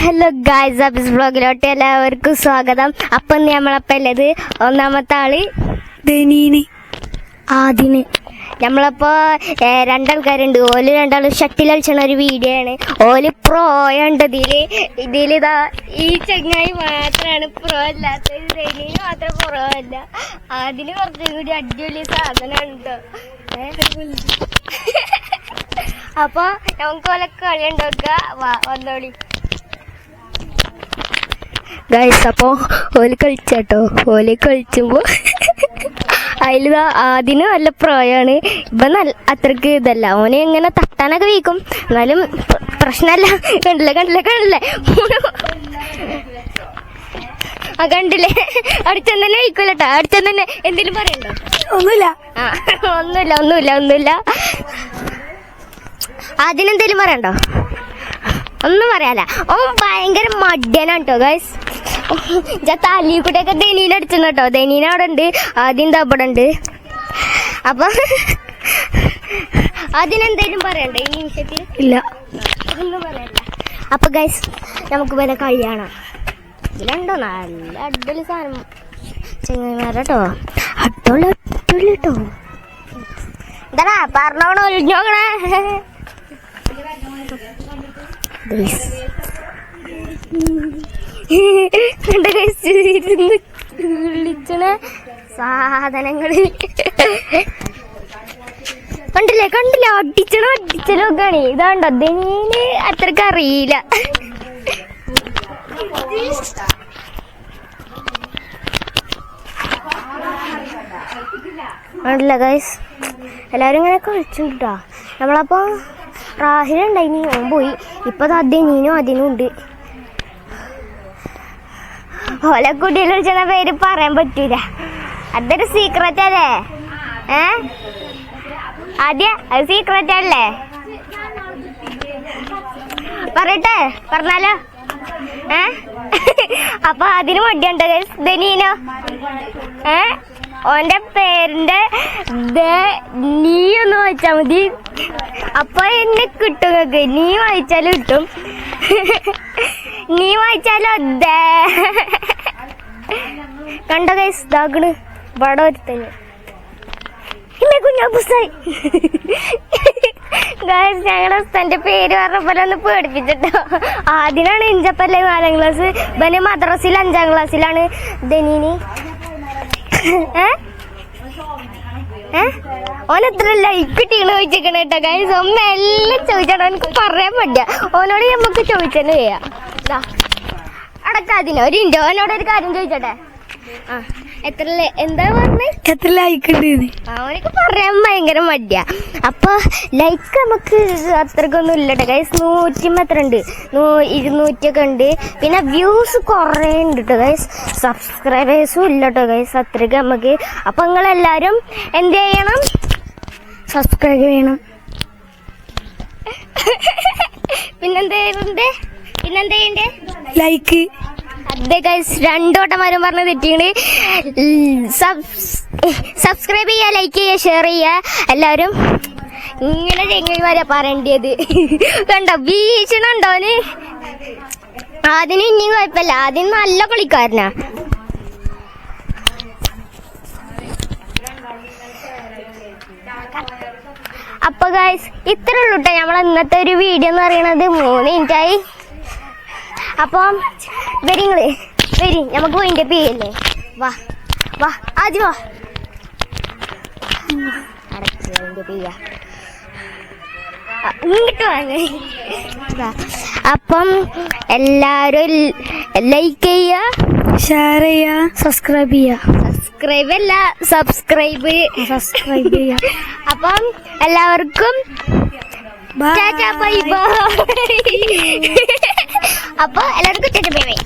Hello guys, Abis വ്ളോഗിലോട്ട് എല്ലാവർക്കും സ്വാഗതം. അപ്പം നമ്മളപ്പല്ലത് ഒന്നാമത്തെ ആള് ധനീന് ആദിന്. നമ്മളപ്പോ രണ്ടാൾക്കാരുണ്ട്. ഓല് രണ്ടാളും ഷട്ടിൽ കളിച്ചണ ഒരു വീഡിയോ ആണ്. ഓല് പ്രോയുണ്ട് ഇതിലിതാ ഈ ചങ്ങായി മാത്രമാണ് പ്രോ അല്ലാത്തത്. ധനീന് മാത്രം പ്രോ അല്ല. അതിന് കുറച്ചും കൂടി അടിപൊളി സാധനമാണ് കേട്ടോ. അപ്പൊ നമുക്ക് ഓലെ കളി ഉണ്ടാക്കുക. വന്നോളി ഗൈസ്. അപ്പൊ ഓല് കളിച്ചാട്ടോ. ഓല് കളിച്ചുമ്പോ അതിലിതാ ആദ്യം നല്ല പ്രായമാണ്. ഇപ്പൊ നല്ല അത്രക്ക് ഇതല്ല. ഓന് ഇങ്ങനെ തട്ടാനൊക്കെ വീക്കും, എന്നാലും പ്രശ്നമല്ല. കണ്ടില്ലേ ആ കണ്ടില്ലേ, അടിച്ചൻ തന്നെ വീക്കൂലട്ടോ. അടിച്ചൻ തന്നെ എന്തെങ്കിലും പറയണ്ടോ? ഒന്നുമില്ല. അതിനെന്തേലും പറയണ്ടോ? ഒന്നും പറയാല. ഓൻ ഭയങ്കര മഡ്യനാണ് കേട്ടോ ഗൈസ്. തല്ലിക്കുട്ടിയൊക്കെ ധനീനെ അടിച്ചു കേട്ടോ. ധനീന അവിടെ ഉണ്ട്, ആദ്യം അവിടെ ഉണ്ട്. അപ്പൊ അതിനെന്തേലും പറയണ്ടോ ഈ നിമിഷത്തിൽ? ഇല്ല, ഒന്നും പറയണ്ട. അപ്പൊ ഗൈസ്, നമുക്ക് വരെ കഴിയാണ്. ഇതിലുണ്ടോ നല്ല അടിപൊളി സാധനം ചെങ്ങന്മാരട്ടോ. അടിപൊളി കേട്ടോ. എന്താ പറഞ്ഞോണോ ഒഴിഞ്ഞോക്കണേ വിളിച്ചണ സാധനങ്ങള് കണ്ടില്ലേ അടിച്ചണൊക്കെയാണ്. ഇതാണ്ടോ ധനീന് അത്രക്ക് അറിയില്ല. കണ്ടില്ല ഗൈസ്, എല്ലാരും ഇങ്ങനെ കളിച്ചുണ്ടാ. നമ്മളപ്പോ റാഹിലുണ്ടായിനി, ഓൻ പോയി. ഇപ്പൊ ധനീനും അതിനും ഉണ്ട്. ഓലെ കുട്ടിയിൽ വിളിച്ച പേര് പറയാൻ പറ്റൂല, അതൊരു സീക്രറ്റ് അല്ലേ? അത് സീക്രറ്റ് അല്ലേ? പറയട്ടെ, പറഞ്ഞാലോ? അപ്പൊ അതിന് മടിയുണ്ടോ ഗൈസ്? ധനീനോ ഓന്റെ പേരിന്റെ നീ ഒന്ന് വായിച്ചാ മതി, അപ്പൊ എന്നെ കിട്ടും. നിങ്ങൾക്ക് നീ വായിച്ചാലും കിട്ടും, നീ വായിച്ചാലോ. കണ്ടോ ഗൈസ്, ഇതാകണ് ഇവിടെ ഒരുത്തന് കുഞ്ഞാപ്പുസ്തായി. ഗൈസ്, ഞങ്ങളുടെ ഉസ്താന്റെ പേര് പറഞ്ഞപ്പോലെ ഒന്ന് പേടിപ്പിച്ചിട്ടോ. ആദ്യമാണ് ഇഞ്ചപ്പല്ലേ 4ാം ക്ലാസ്, ഇവന് മദ്രസിൽ 5ാം ക്ലാസ്സിലാണ്. ധനീന് ഓനെത്ര ലൈക്ക് ഇട്ടീന്ന് ചോദിച്ചിരിക്കണ കേട്ടോ ഗൈസ്. ഒന്നും എല്ലാം ചോദിച്ചാണ്, എനിക്ക് പറയാൻ പറ്റില്ല. ഓനോട് നമുക്ക് ചോദിച്ചെന്നെ ചെയ്യാം. അടക്കാതിനോ ഒരു ഇൻഡോ. ഓനോട് ഒരു കാര്യം ചോദിച്ചോട്ടെ. എന്താ പറഞ്ഞേ? എത്ര ലൈക്ക് ഉണ്ട്? അവനക്ക് പറയാൻ ഭയങ്കര മടിയാ. അപ്പൊ ലൈക്ക് നമുക്ക് അത്രക്കൊന്നും ഇല്ലട്ടോ ഗൈസ്. 100 എത്ര ഉണ്ട്, 200 ഒക്കെ ഉണ്ട്. പിന്നെ വ്യൂസ് കുറേ ഉണ്ട് കേട്ടോ ഗൈസ്. സബ്സ്ക്രൈബേഴ്സും ഇല്ലട്ടോ ഗൈസ് അത്രക്ക് നമുക്ക്. അപ്പൊ നിങ്ങളെല്ലാരും എന്ത് ചെയ്യണം? സബ്സ്ക്രൈബ് ചെയ്യണം. പിന്നെന്താ ചെയ്യണ്ടേ? ലൈക്ക്. അതെ ഗൈസ്, 2 വട്ടന്മാരും പറഞ്ഞ് തെറ്റിയാണ്. സബ്സ്ക്രൈബ് ചെയ്യുക, ലൈക്ക് ചെയ്യുക, ഷെയർ ചെയ്യുക. എല്ലാവരും ഇങ്ങനെ ചെങ്ങന്മാരാ പറയേണ്ടത്. കണ്ടോ വീശണുണ്ടോന്? അതിന് ഇനിയും കുഴപ്പമില്ല, ആദ്യം നല്ല കളിക്കാരനാ. അപ്പൊ ഗൈസ്, ഇത്ര ഉള്ളൂ കേട്ടോ നമ്മളെ ഇന്നത്തെ ഒരു വീഡിയോ എന്ന് പറയുന്നത്. 3 മിനിറ്റായി. അപ്പം വരി നമുക്ക് പോയിന്റെ ചെയ്യല്ലേ? വാ ആദ്യം വാ. ഇങ്ങോട്ട് വാങ്ങ. അപ്പം എല്ലാരും ലൈക്ക് ചെയ്യുക, ഷെയർ ചെയ്യുക, സബ്സ്ക്രൈബ് ചെയ്യുക. സബ്സ്ക്രൈബ് ചെയ്യുക. അപ്പം എല്ലാവർക്കും ബൈ ബൈ. അപ്പൊ എല്ലാവർക്കും ബൈ ബൈ.